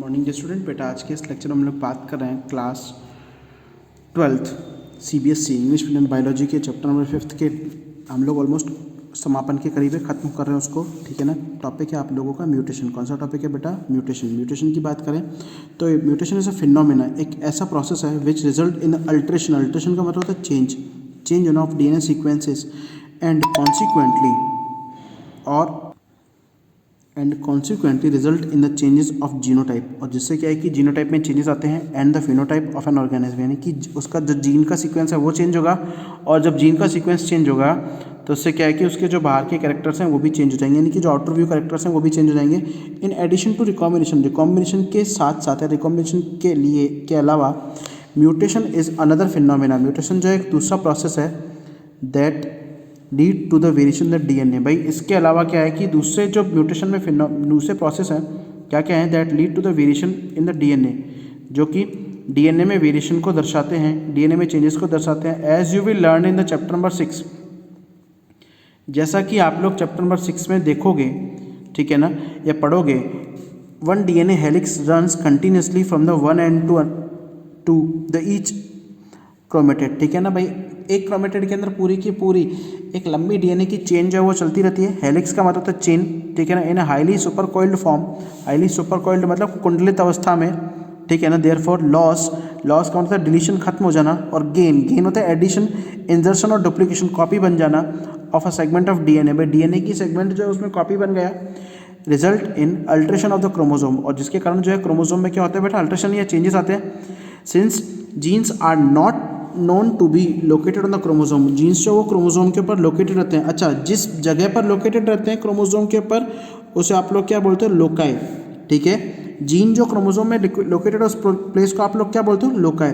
Morning day student बेटा, आज के इस लेक्चर में हम लोग बात कर रहे हैं class 12th CBSE English medium biology के चैप्टर नंबर 5 के हम लोग ऑलमोस्ट समापन के करीब है, ख़त्म कर रहे हैं उसको। ठीक है ना। टॉपिक है आप लोगों का म्यूटेशन। कौन सा टॉपिक है बेटा? म्यूटेशन की बात करें तो म्यूटेशन इज अ फिनोमेना, एक ऐसा प्रोसेस है which result in alteration. Alteration का मतलब होता है change of DNA sequences and consequently result in the changes of genotype. और जिससे क्या है कि जीनोटाइप में चेंजेस आते हैं and the phenotype of an organism, यानी कि उसका जो जीन का सीक्वेंस है वो चेंज होगा। और जब जीन का सीक्वेंस चेंज होगा तो उससे क्या है कि उसके जो बाहर के कैरेक्टर्स हैं वो भी चेंज हो जाएंगे, यानी कि जो आउटर व्यू कैरेक्टर्स हैं वो भी चेंज हो जाएंगे। इन एडिशन टू रिकॉम्बिनेशन के साथ रिकॉम्बिनेशन के अलावा mutation is another phenomena. Mutation जो है एक दूसरा प्रोसेस है that lead to the variation the DNA. भाई इसके अलावा क्या है कि दूसरे जो म्यूटेशन में दूसरे प्रोसेस हैं क्या है that lead to the variation in the DNA, जो कि डीएनए में वेरिएशन को दर्शाते हैं, डीएनए में चेंजेस को दर्शाते हैं। As you will learn in the chapter number 6, जैसा कि आप लोग चैप्टर नंबर 6 में देखोगे, ठीक है ना, या पढ़ोगे, one DNA helix runs continuously from the one end to the each chromatid. ठीक है ना भाई, एक क्रोमेटेड के अंदर पूरी की पूरी एक लंबी डीएनए की चेन जो है वो चलती रहती है। हेलिक्स का मतलब होता है चेन, ठीक है ना, इन हाईली सुपरकॉइल्ड फॉर्म। हाईली सुपरकॉइल्ड मतलब कुंडलित अवस्था में, ठीक है ना। देयरफॉर लॉस का मतलब है डिलीशन, खत्म हो जाना। और गेन होता है एडिशन, इंजर्शन और डुप्लीकेशन, कॉपी बन जाना of a segment of DNA. भाई डीएनए की सेगमेंट जो है उसमें कॉपी बन गया। Result in alteration of the chromosome, और जिसके कारण जो है क्रोमोजोम में क्या होता है बेटा? अल्ट्रेशन या चेंजेस आते हैं। Since genes are not known to be located on the chromosome, genes जो वो क्रोमोजोम के ऊपर लोकेटेड रहते हैं। अच्छा, जिस जगह पर लोकेटेड रहते हैं क्रोमोजोम के ऊपर उसे आप लोग क्या बोलते हो? लोकाई। ठीक है, जीन जो क्रोमोजोम में लोकेटेड है उस प्लेस को आप लोग क्या बोलते हो? Loci.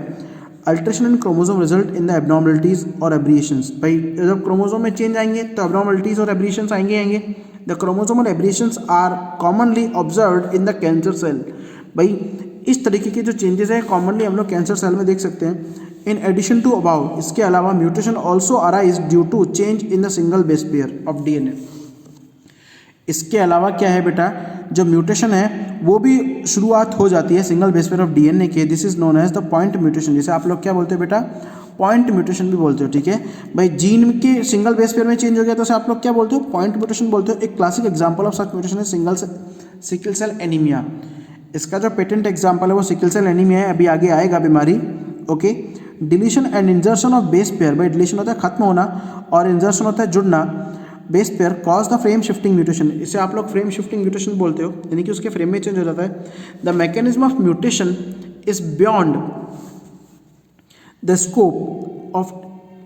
Alteration in chromosome result in the abnormalities और एब्रिएशंस। भाई जब क्रोमोजोम में चेंज आएंगे तो एब्नॉर्मलिटीज और एब्रिएशंस आएंगे। The chromosomal aberrations are commonly observed in the cancer cell. भाई इस तरीके के जो चेंजेस हैं कॉमनली हम लोग कैंसर सेल में देख सकते हैं। इन एडिशन टू अबाउ, इसके अलावा mutation also arise due to change in the single base pair of DNA. इसके अलावा क्या है बेटा? जो म्यूटेशन है वो भी शुरुआत हो जाती है single base pair of DNA के। This is known as the point mutation, जिसे आप लोग क्या बोलते हो बेटा? पॉइंट म्यूटेशन भी बोलते हो। ठीक है भाई, जीन के सिंगल बेस पेयर में चेंज हो गया तो उसे आप लोग क्या बोलते हो? पॉइंट म्यूटेशन बोलते हो। एक classic example of such mutation है सिकल सेल एनीमिया। इसका जो पेटेंट एग्जांपल है वो सिकल सेल एनीमिया है, अभी आगे आएगा बीमारी। Okay, deletion and इंजर्शन of base pair. भाई डिलीशन होता है खत्म होना और इंजर्शन होता है जुड़ना। Base pair cause the frame shifting mutation, इसे आप लोग फ्रेम शिफ्टिंग म्यूटेशन बोलते हो, यानी कि उसके फ्रेम में चेंज हो जाता है। The mechanism of mutation is beyond the scope of,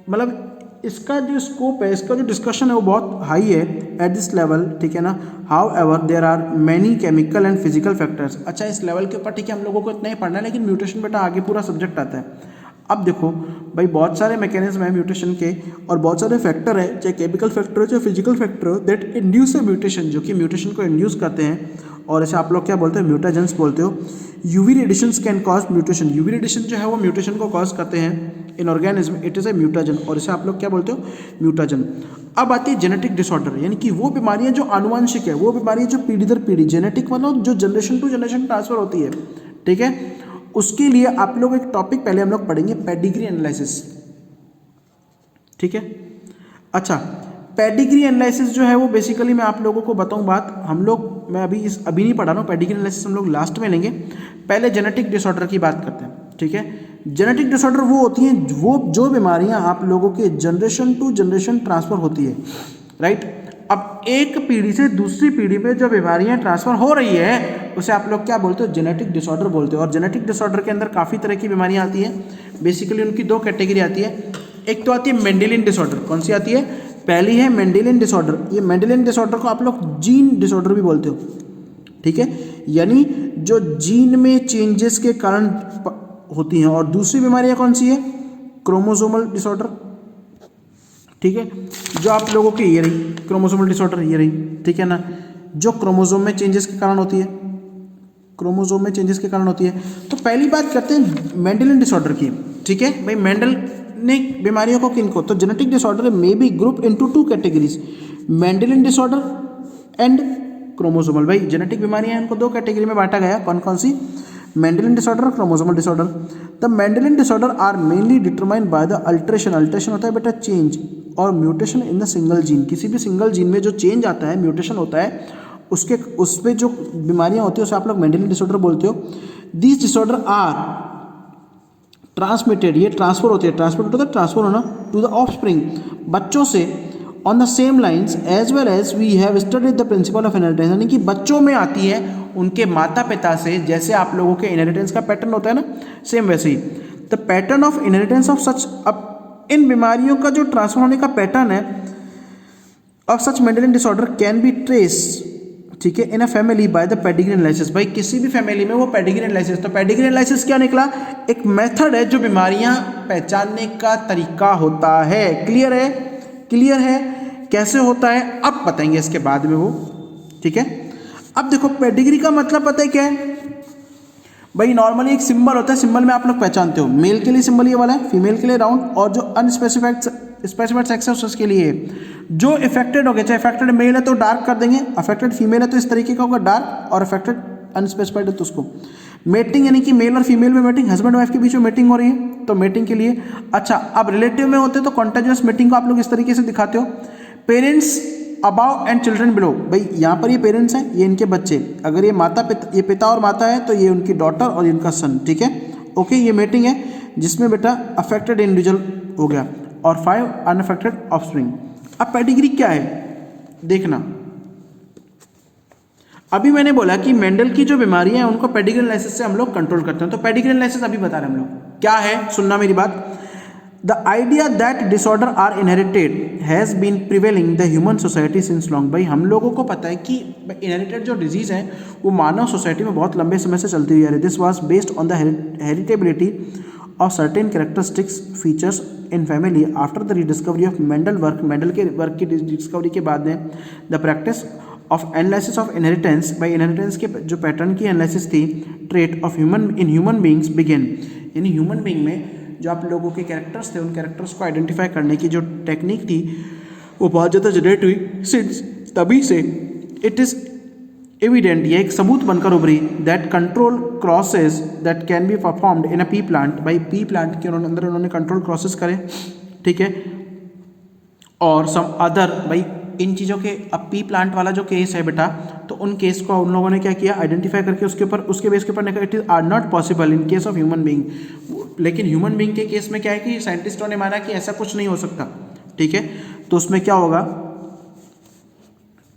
मतलब इसका जो स्कोप है, इसका जो डिस्कशन है वो बहुत हाई है एट दिस लेवल। ठीक है ना। However there are many chemical and physical factors. अच्छा, इस लेवल के ऊपर ठीक है हम लोगों को इतना ही पढ़ना है, लेकिन म्यूटेशन बेटा आगे पूरा सब्जेक्ट आता है। अब देखो भाई, बहुत सारे मैकेनिज्म है म्यूटेशन के और बहुत सारे फैक्टर है, चाहे केमिकल फैक्टर हो चाहे फिजिकल फैक्टर हो, दैट इंड्यूस अ म्यूटेशन, जो कि म्यूटेशन को इंड्यूस करते हैं। और ऐसे आप लोग क्या बोलते हो? म्यूटाजेंस बोलते हो। UV radiations can cause mutation, UV radiation जो है वो म्यूटेशन को कॉज करते हैं इन organism. It is a mutagen, और इसे आप लोग क्या बोलते हो? म्यूटाजन। अब आती है जेनेटिक डिसऑर्डर, यानी कि वो बीमारियां जो आनुवंशिक है, वो बीमारियां जो पीढ़ी दर पीढ़ी, जेनेटिक मतलब जो जनरेशन टू जनरेशन ट्रांसफर होती है। ठीक है, उसके लिए आप लोग एक टॉपिक पहले हम लोग पढ़ेंगे, पेडिग्री एनालिसिस। ठीक है। अच्छा, पेडिग्री एनालिसिस जो है वो बेसिकली मैं आप लोगों को बताऊं बात, हम लोग, मैं अभी नहीं पढ़ा रहा हूँ, पेडिग्री एनालिसिस हम लोग लास्ट में लेंगे। पहले जेनेटिक डिसऑर्डर की बात करते हैं। ठीक है, जेनेटिक डिसऑर्डर वो होती हैं वो जो बीमारियां आप लोगों के जनरेशन टू जनरेशन ट्रांसफर होती है। राइट। अब एक पीढ़ी से दूसरी पीढ़ी में जो बीमारियां ट्रांसफर हो रही है उसे आप लोग क्या बोलते हो? जेनेटिक डिसऑर्डर बोलते हो। और जेनेटिक डिसऑर्डर के अंदर काफ़ी तरह की बीमारियां आती हैं। बेसिकली उनकी दो कैटेगरी आती है। एक तो आती है मेंडेलियन डिसऑर्डर। कौन सी आती है? पहली है मेंडेलियन डिसऑर्डर। ये मेंडेलियन डिसऑर्डर को आप लोग जीन डिसऑर्डर भी बोलते हो। ठीक है, यानी जो जीन में चेंजेस के कारण होती हैं। और दूसरी बीमारियां कौन सी है? Chromosomal disorder. ठीक है, जो आप लोगों की ये रही क्रोमोसोमल डिसऑर्डर, ये रही। ठीक है ना, जो क्रोमोसोम में चेंजेस के कारण होती है, क्रोमोसोम में चेंजेस के कारण होती है। तो पहली बात करते हैं मेंडेलियन डिसऑर्डर की। ठीक है भाई, मेंडल ने बीमारियों को किनको? तो जेनेटिक डिसऑर्डर में be group into two categories, Mendelian disorder and chromosomal. भाई जेनेटिक बीमारियां हैं, इनको दो कैटेगरी में बांटा गया, कौन कौन सी, मेंडेलियन डिसऑर्डर और chromosomal disorder. The Mendelian disorder are mainly determined by the alteration, alteration होता है बेटा चेंज और mutation in the single gene, किसी भी सिंगल जीन में जो चेंज आता है, म्यूटेशन होता है, उसके उस पर जो बीमारियां होती है उसे आप लोग मेंडेलियन डिसऑर्डर बोलते हो। दीज डिसऑर्डर आर ट्रांसमिटेड, ये ट्रांसफर होती है, ट्रांसमिट होता है ट्रांसफर होना, टू द ऑफस्प्रिंग, बच्चों से, on the same lines as well as we have studied the principle of inheritance, यानी कि बच्चों में आती है उनके माता पिता से, जैसे आप लोगों के इनहेरिटेंस का पैटर्न होता है ना, सेम वैसे ही। The pattern of inheritance of such, अब इन बीमारियों का जो ट्रांसफर होने का पैटर्न है of such Mendelian disorder can be trace, ठीक है, in a family by the pedigree analysis. भाई किसी भी फैमिली में वो पेडिग्री एनालिसिस, तो पेडिग्री एनालिसिस क्या निकला, एक मेथड है जो बीमारियां पहचानने का तरीका होता है। क्लियर है, क्लियर है, कैसे होता है अब बताएंगे इसके बाद में वो, ठीक है। अब देखो पेडिग्री का मतलब पता है क्या है भाई, नॉर्मली एक सिंबल होता है, सिंबल में आप लोग पहचानते हो, मेल के लिए सिंबल ये वाला है, फीमेल के लिए राउंड, और जो अनस्पेसिफाइड स्पेसिफाइड सेक्स है उसके लिए जो इफेक्टेड हो गया, चाहे इफेक्टेड मेल है तो डार्क कर देंगे, अफेक्टेड फीमेल है तो इस तरीके का होगा डार्क, और अफेक्टेड अनस्पेसिफाइड है तो उसको मेटिंग, यानी कि मेल और फीमेल में मेटिंग, हस्बैंड वाइफ के बीच में मेटिंग हो रही है तो मेटिंग के लिए। अच्छा, अब रिलेटिव में होते तो कॉन्टेजियस मेटिंग को आप लोग इस तरीके से दिखाते हो, parents above and children below, भाई यहाँ पर ये पेरेंट्स हैं, ये इनके बच्चे, अगर ये माता पिता, ये पिता और माता है तो ये उनकी डॉटर और इनका सन, ठीक है, ओके। ये मेटिंग है जिसमें बेटा अफेक्टेड इंडिविजुअल हो गया, और 5 अनअफेक्टेड ऑफस्प्रिंग। अब पेडिग्री क्या है देखना, अभी मैंने बोला कि मेंडल की जो बीमारियां हैं उनको पेडिग्री एनालिसिस से हम लोग कंट्रोल करते हैं, तो पेडिग्री एनालिसिस अभी बता रहे हैं हम लोग क्या है, सुनना मेरी बात। The idea that disorder are inherited has been prevailing the human society since long. भाई हम लोगों को पता है कि इनहेरिटेड जो डिजीज है वो मानव सोसाइटी में बहुत लंबे समय से चलती हुई आ रही है। This was based on the heritability of certain characteristics features in family after the rediscovery of Mendel work, Mendel के वर्क की डिस्कवरी के बाद में the practice of analysis of inheritance, by inheritance के जो पैटर्न की एनालिसिस थी, trait of human in human beings begin, यानी ह्यूमन बींग में जो आप लोगों के कैरेक्टर्स थे उन कैरेक्टर्स को आइडेंटिफाई करने की जो टेक्निक थी वो बहुत ज़्यादा जनरेट हुई सिंस, तभी से इट इज़ एविडेंट, ये एक सबूत बनकर उभरी, that control crosses that can be performed in a P plant, भाई पी प्लांट के अंदर उन्होंने कंट्रोल क्रॉसेस करे, ठीक है, और सम अदर, भाई इन चीज़ों के, अब पी प्लांट वाला जो केस है बेटा, तो उन केस को उन लोगों ने क्या किया, आइडेंटिफाई करके उसके ऊपर, उसके बेस के ऊपर निकला it is are not possible in case of human being. लेकिन ह्यूमन बीइंग के केस में क्या है कि साइंटिस्टों ने माना कि ऐसा कुछ नहीं हो सकता, ठीक है। तो उसमें क्या होगा,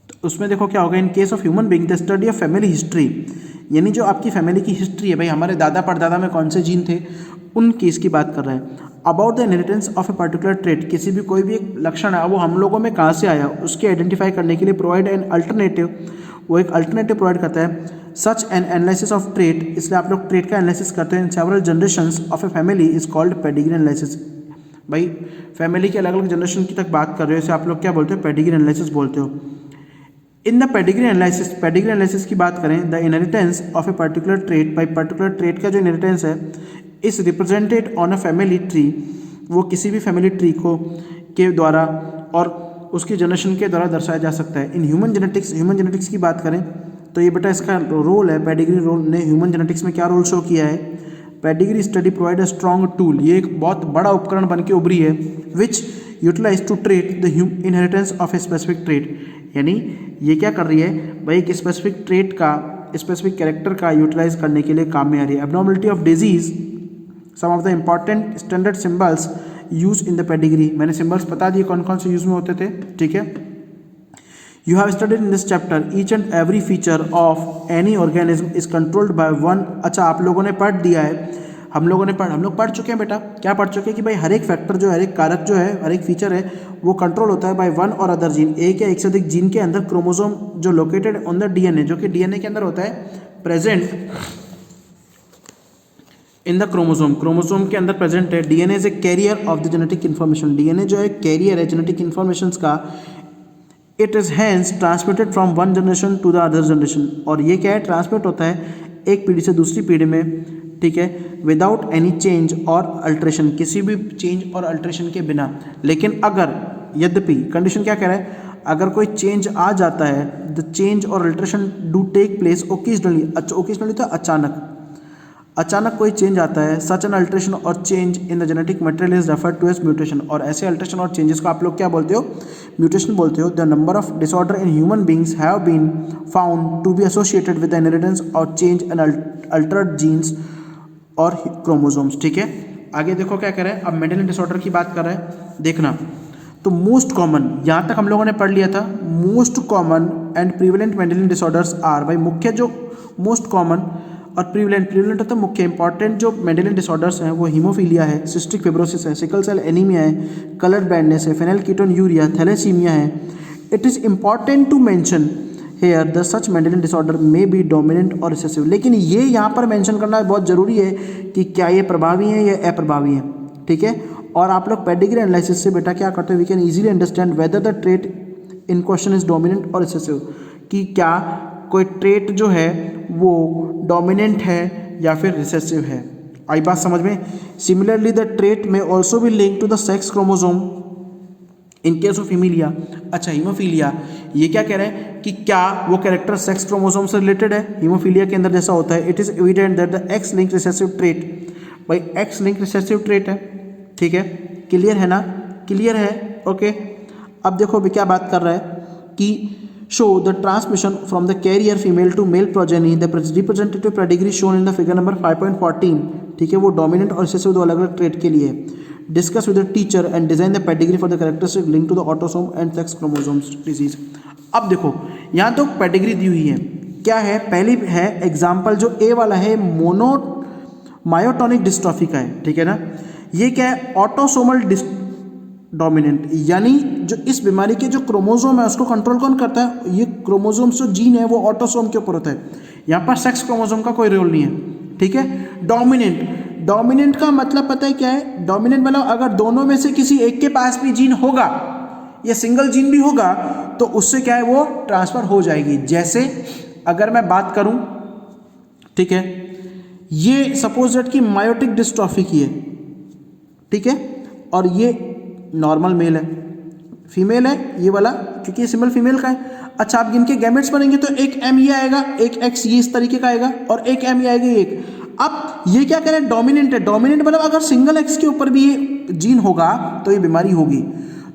तो उसमें देखो क्या होगा, इन case of human being the study of family history, यानी जो आपकी फैमिली की हिस्ट्री है, भाई हमारे दादा परदादा में कौन से जीन थे, उन केस की बात कर रहे हैं। About the inheritance of a particular trait, किसी भी कोई भी एक लक्षण है वो हम लोगों में कहाँ से आया, उसके आइडेंटिफाई करने के लिए प्रोवाइड एन अल्टरनेटिव, वो एक अल्टरनेटिव प्रोवाइड करता है, such N analysis of trait, इसलिए आप लोग ट्रेट का एनालिसिस करते हैं in several generations of a family is called pedigree analysis. भाई फैमिली के अलग अलग जनरेशन की तक बात कर रहे हो, इसे आप लोग क्या बोलते हो, पेडिग्री एनालिसिस बोलते हो। इन द पेडिग्री एनालिसिस की बात करें, the inheritance of a particular trait, भाई पर्टिकुलर ट्रेट का जो इनहेरिटेंस है इस represented on a family tree, वो किसी भी फैमिली ट्री को के द्वारा और उसकी जनरेशन के द्वारा दर्शाया जा सकता है। इन ह्यूमन जेनेटिक्स की बात करें तो ये बेटा इसका रोल है, पेडिग्री रोल ने ह्यूमन जेनेटिक्स में क्या रोल शो किया है, pedigree study provide a strong tool, ये एक बहुत बड़ा उपकरण बन के उभरी है, which utilize to trait the inheritance of a specific trait, यानी ये क्या कर रही है भाई, एक स्पेसिफिक ट्रेट का, स्पेसिफिक कैरेक्टर का यूटिलाइज करने के लिए काम में आ रही है। Abnormality of disease, some of the important standard symbols use in the pedigree, मैंने सिम्बल्स बता दिए कौन कौन से यूज में होते थे, ठीक है। You have studied in this chapter each and every feature of any organism is controlled by one. अच्छा आप लोगों ने पढ़ दिया है, हम लोग पढ़ चुके हैं बेटा, क्या पढ़ चुके हैं कि भाई हर एक फैक्टर जो है, हर एक कारक जो है, हर एक फीचर है वो कंट्रोल होता है बाय वन और अदर जीन, एक या एक से अधिक जीन के अंदर क्रोमोसोम जो लोकेटेड ऑन द डीएनए, जो कि डीएनए के अंदर होता है प्रेजेंट इन द क्रोमोसोम के अंदर प्रेजेंट है। DNA is a carrier of the genetic information, DNA जो है कैरियर है जेनेटिक इन्फॉर्मेशन का। It is hence transmitted from one generation to the other generation, और ये क्या है, ट्रांसमिट होता है एक पीढ़ी से दूसरी पीढ़ी में, ठीक है, without any change or alteration, किसी भी चेंज और अल्ट्रेशन के बिना। लेकिन अगर, यद्यपि, कंडीशन क्या कह रहा है, अगर कोई चेंज आ जाता है, the change or alteration do take place occasionally, occasionally तो अचानक कोई चेंज आता है, such an alteration or change in the genetic material is referred to as mutation, और ऐसे अल्ट्रेशन और चेंजेस को आप लोग क्या बोलते हो, म्यूटेशन बोलते हो। The number of disorder in human beings have been found to be associated with the inheritance or change in altered genes or chromosomes. ठीक है, आगे देखो क्या कर रहे हैं, अब मेंडेलियन डिसऑर्डर की बात कर रहे हैं, देखना। तो मोस्ट कॉमन, यहाँ तक हम लोगों ने पढ़ लिया था, most common and prevalent Mendelian disorders are, भाई मुख्य जो मोस्ट कॉमन और प्रीवेलेंट होता है मुख्य इंपॉर्टेंट जो मेंडेलियन डिसऑर्डर्स हैं वो हीमोफीलिया है, सिस्टिक फिब्रोसिस है, सिकल सेल एनीमिया है, कलर ब्लाइंडनेस है, फेनिलकीटोन्यूरिया, थैलेसीमिया है। It is important to mention here the such Mendelian disorder may be dominant or recessive, लेकिन ये यहाँ पर मेंशन करना बहुत ज़रूरी है कि क्या ये प्रभावी हैं या अप्रभावी हैं। ठीक है, और आप लोग पेडिग्री एनालिसिस से बेटा क्या करते हो, we can easily understand whether the trait in question is dominant or recessive, कि क्या कोई ट्रेट जो है वो डोमिनेंट है या फिर रिसेसिव है। आई बात समझ में। Similarly the trait may also be link to the sex chromosome in case of haemophilia. अच्छा, हीमोफीलिया ये क्या कह रहे हैं कि क्या वो कैरेक्टर सेक्स क्रोमोसोम से रिलेटेड है, हीमोफीलिया के अंदर जैसा होता है। It is evident that the X link recessive trait, भाई एक्स लिंक रिसेसिव ट्रेट है। ठीक है, क्लियर है ना, क्लियर है, ओके। अब देखो अभी क्या बात कर रहा है कि show the transmission from the carrier female to male progeny, the representative pedigree shown in the figure number 5.14। ठीक है, वो डोमिनेंट और रिसेसिव दो अलग अलग ट्रेट के लिए है। Discuss with the teacher and design the pedigree for the characteristic link to the autosome and sex chromosomes disease. अब देखो यहाँ तो पेडिग्री दी हुई है, क्या है, पहली है एग्जाम्पल जो ए वाला है मायोटोनिक डिस्ट्रॉफी का है। ठीक है ना, ये क्या है, ऑटोसोमल डोमिनेंट, यानी जो इस बीमारी के जो क्रोमोसोम है उसको कंट्रोल कौन करता है, ये क्रोमोसोम्स जो जीन है वो ऑटोसोम के ऊपर होता है, यहाँ पर सेक्स क्रोमोसोम का कोई रोल नहीं है। ठीक है, डोमिनेंट का मतलब पता है क्या है, डोमिनेंट मतलब अगर दोनों में से किसी एक के पास भी जीन होगा या सिंगल जीन भी होगा तो उससे क्या है वो ट्रांसफर हो जाएगी। जैसे अगर मैं बात करूं, ठीक है, ये सपोज दैट कि मायोटिक डिस्ट्रॉफी की है, ठीक है, और ये नॉर्मल मेल है, फीमेल है ये वाला, क्योंकि ये सिंबल फीमेल का है। अच्छा, आप गिनके गैमेट्स बनेंगे तो एक एम ये आएगा, एक एक्स ये इस तरीके का आएगा, और एक एम ये आएगा एक। अब ये क्या कह रहे हैं, डोमिनेंट है। डोमिनेंट मतलब अगर सिंगल एक्स के ऊपर भी ये जीन होगा तो ये बीमारी होगी।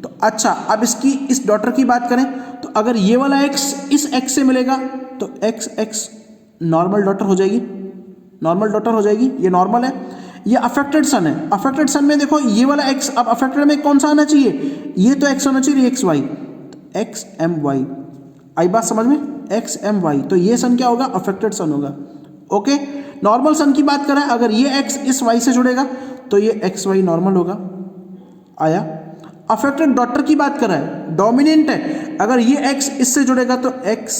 तो अच्छा, अब इसकी इस डॉटर की बात करें तो अगर ये वाला एक्स इस एक्स से मिलेगा तो एक्स नॉर्मल डॉटर हो जाएगी, नॉर्मल डॉटर हो जाएगी, ये नॉर्मल है। ये अफेक्टेड सन है, अफेक्टेड सन में देखो ये वाला एक्स, अब अफेक्टेड में कौन सा आना चाहिए, ये तो एक्स होना चाहिए, X Y, X M Y. आई बात समझ में, एक्स एम वाई, तो ये सन क्या होगा, अफेक्टेड सन होगा। ओके, नॉर्मल सन की बात करें, अगर ये एक्स इस वाई से जुड़ेगा तो ये एक्स वाई नॉर्मल होगा, आया। अफेक्टेड डॉटर की बात करें, डोमिनेंट है, अगर ये एक्स इससे जुड़ेगा तो एक्स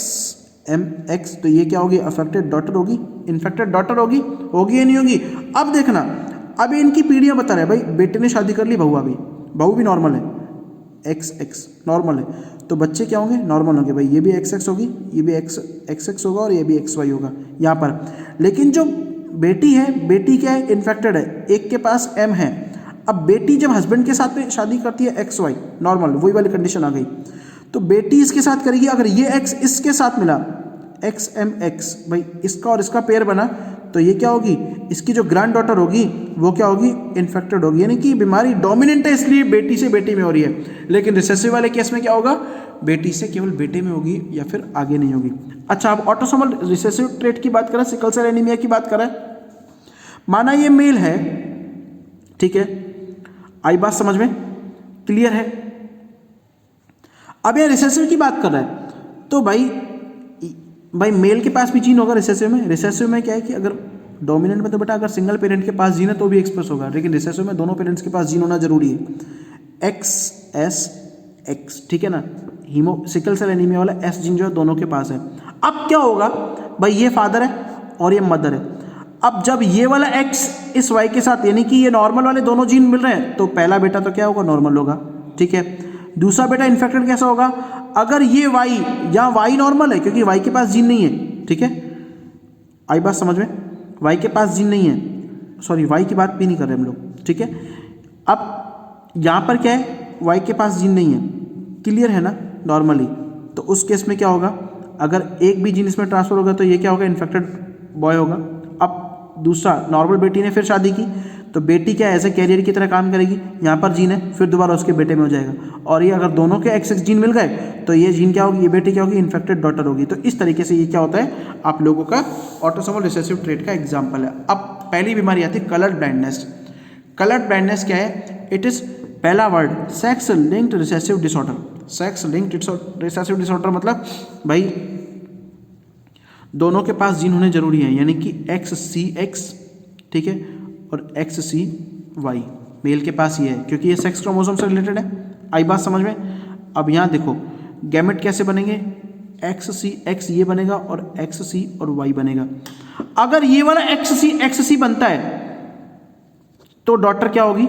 एम एक्स, तो ये क्या होगी, अफेक्टेड डॉटर होगी, इन्फेक्टेड डॉटर होगी या नहीं होगी। अब देखना, अभी इनकी पीढ़ियां बता रहे हैं, भाई बेटे ने शादी कर ली, बहू भी नॉर्मल है, एक्स नॉर्मल है, तो बच्चे क्या होंगे, नॉर्मल होंगे। भाई ये भी एक्स होगी, ये भी एक्स होगा, और ये भी एक्स वाई होगा यहाँ पर। लेकिन जो बेटी है, बेटी क्या है, इन्फेक्टेड है, एक के पास एम है। अब बेटी जब हस्बैंड के साथ में शादी करती है, एक्स वाई नॉर्मल, वही वाली कंडीशन आ गई, तो बेटी इसके साथ करेगी, अगर ये एक्स इसके साथ मिला, एक्स एम एक्स, भाई इसका और इसका पेयर बना, तो ये क्या होगी, इसकी जो ग्रैंड डॉटर होगी वो क्या होगी, इन्फेक्टेड होगी, यानी कि बीमारी डोमिनेंट है इसलिए बेटी से बेटी में हो रही है। लेकिन रिसेसिव वाले केस में क्या होगा, बेटी से केवल बेटे में होगी या फिर आगे नहीं होगी। अच्छा, अब ऑटोसोमल रिसेसिव ट्रेट की बात करें, सिकल सेल एनीमिया की बात करें, माना ये मेल है, ठीक है, आई बात समझ में, क्लियर है। अब ये रिसेसिव की बात कर रहा है, तो भाई मेल के पास भी जीन होगा रिसेसिव में क्या है कि अगर डोमिनेंट में तो बेटा अगर सिंगल पेरेंट के पास जीन है तो भी एक्सप्रेस होगा, लेकिन रिसेसिव में दोनों पेरेंट्स के पास जीन होना जरूरी है, एक्स एस एक्स, ठीक है ना। सिकल सेल एनीमिया वाला एस जीन जो है दोनों के पास है। अब क्या होगा, भाई ये फादर है और ये मदर है। अब जब ये वाला एक्स इस वाई के साथ, यानी कि ये नॉर्मल वाले दोनों जीन मिल रहे हैं, तो पहला बेटा तो क्या होगा, नॉर्मल होगा, ठीक है। दूसरा बेटा इन्फेक्टेड कैसा होगा, अगर ये वाई, यहाँ वाई नॉर्मल है क्योंकि वाई के पास जीन नहीं है, ठीक है, आई बात समझ में, वाई के पास जीन नहीं है, सॉरी वाई की बात भी नहीं कर रहे हम लोग, ठीक है। अब यहाँ पर क्या है, वाई के पास जीन नहीं है, क्लियर है ना, नॉर्मली, तो उस केस में क्या होगा, अगर एक भी जीन इसमें ट्रांसफर होगा तो ये क्या होगा, इन्फेक्टेड बॉय होगा। अब दूसरा, नॉर्मल बेटी ने फिर शादी की तो बेटी क्या एज ए कैरियर की तरह काम करेगी, यहाँ पर जीन है, फिर दोबारा उसके बेटे में हो जाएगा। और ये अगर दोनों के एक्स जीन मिल गए तो ये जीन क्या होगी, ये बेटी क्या होगी, इन्फेक्टेड डॉटर होगी। तो इस तरीके से ये क्या होता है, आप लोगों का ऑटोसोमल रिसेसिव ट्रेट का एग्जाम्पल है। अब पहली बीमारी आती है कलर ब्लाइंडनेस। कलर ब्लाइंडनेस क्या है, इट इज़, पहला word sex linked recessive disorder. Sex linked recessive disorder मतलब भाई दोनों के पास जीन होने जरूरी है, यानी कि XCX, ठीक है, और XCY मेल के पास ये है, क्योंकि ये सेक्स क्रोमोसोम से रिलेटेड है। आई बात समझ में। अब यहाँ देखो गैमेट कैसे बनेंगे, XCX ये बनेगा और XC और Y बनेगा। अगर ये वाला XC बनता है तो डॉटर क्या होगी,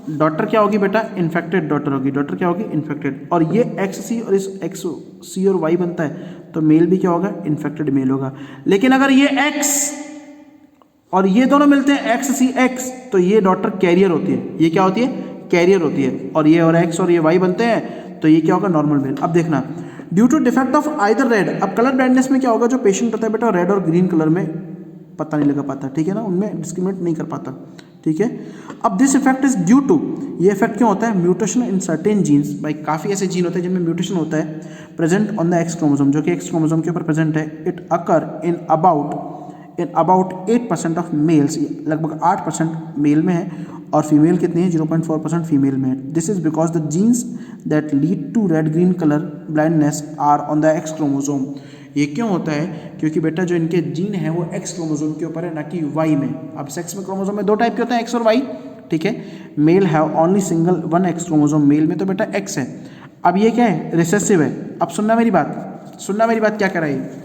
डॉटर क्या होगी बेटा, इन्फेक्टेड डॉटर होगी। डॉटर क्या होगी, इन्फेक्टेड। और ये XC और इस XC और Y बनता है तो मेल भी क्या होगा, इन्फेक्टेड मेल होगा। लेकिन अगर ये X और ये दोनों मिलते हैं XCX तो ये डॉटर कैरियर होती है। ये क्या होती है, कैरियर होती है। और ये और X और ये Y बनते हैं तो ये क्या होगा, नॉर्मल मेल। अब देखना, due to defect of either red. अब कलर ब्लाइंडनेस में क्या होगा, जो पेशेंट होता है बेटा रेड और ग्रीन कलर में पता नहीं लगा पाता, ठीक है ना, उनमें डिस्क्रिमिनेट नहीं कर पाता, ठीक है। अब this effect is due to, ये इफेक्ट क्यों होता है, म्यूटेशन इन सर्टेन जीन्स। भाई काफ़ी ऐसे जीन होते हैं जिनमें म्यूटेशन होता है, present on the X chromosome, जो कि एक्स क्रोमोसोम के ऊपर प्रेजेंट है। It occur in about 8% of males, लगभग 8% मेल में है, और फीमेल कितनी है, 0.4% फीमेल में है। This is because the genes that lead to red green colour blindness are on the X chromosome. ये क्यों होता है, क्योंकि बेटा जो इनके जीन है वो एक्स क्रोमोसोम के ऊपर है, ना कि वाई में। अब सेक्स में क्रोमोसोम में दो टाइप के होते हैं, एक्स और वाई, ठीक है। Male have only single one X chromosome, male में तो बेटा एक्स है। अब ये क्या है, रिसेसिव है। अब सुनना मेरी बात, सुनना मेरी बात, क्या कर रहा है,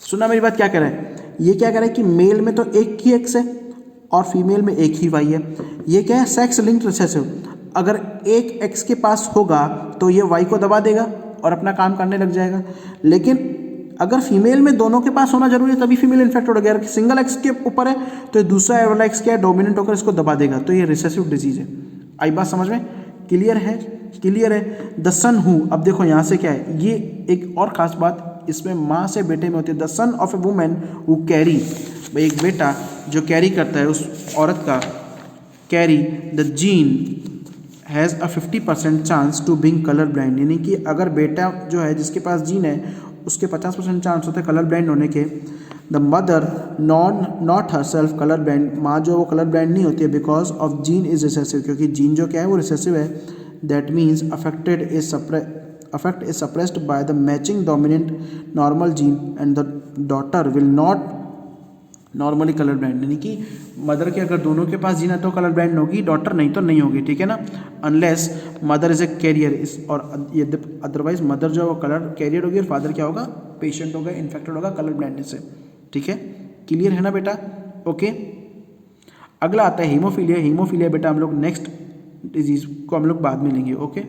सुनना मेरी बात, क्या कर रहा है, ये क्या कर रहा है कि मेल में तो एक ही एक्स है और फीमेल में एक ही वाई है। ये क्या है, सेक्स लिंक्ड रिसेसिव। अगर एक एक्स के पास होगा तो ये वाई को दबा देगा और अपना काम करने लग जाएगा। लेकिन अगर फीमेल में दोनों के पास होना जरूरी है तभी फीमेल इन्फेक्टेड हो गया। अगर सिंगल एक्स के ऊपर है तो दूसरा वाला एक्स क्या है, डोमिनेंट होकर इसको दबा देगा, तो ये रिसेसिव डिजीज है। आई बात समझ में, क्लियर है, क्लियर है। द सन हु, अब देखो यहाँ से क्या है, ये एक और खास बात इसमें माँ से बेटे में होती है। The son of A women who carry, भाई एक बेटा जो कैरी करता है उस औरत का, carry the gene has a 50% chance to being colour blind. यानी कि अगर बेटा जो है जिसके पास जीन है उसके 50% चांस होते हैं कलर ब्लाइंड होने के। The mother not her self colour blind, माँ जो वो कलर ब्लाइंड नहीं होती है because of gene is recessive, क्योंकि जीन जो क्या है वो रिसेसिव है। That means affect is suppressed by the matching dominant normal gene and the daughter will not normally colour blind. यानी कि मदर के अगर दोनों के पास जीन है तो कलर ब्लाइंड होगी, डॉटर नहीं तो नहीं होगी, ठीक है ना। Unless mother is a carrier इस, और अदरवाइज मदर जो है वो कलर कैरियर होगी और फादर क्या होगा, पेशेंट होगा, इन्फेक्टेड होगा कलर ब्लाइंडनेस से, ठीक है। क्लियर है ना बेटा, ओके। अगला आता है हीमोफीलिया। हीमोफीलिया बेटा हम लोग नेक्स्ट डिजीज को हम लोग बाद में लेंगे, ओके।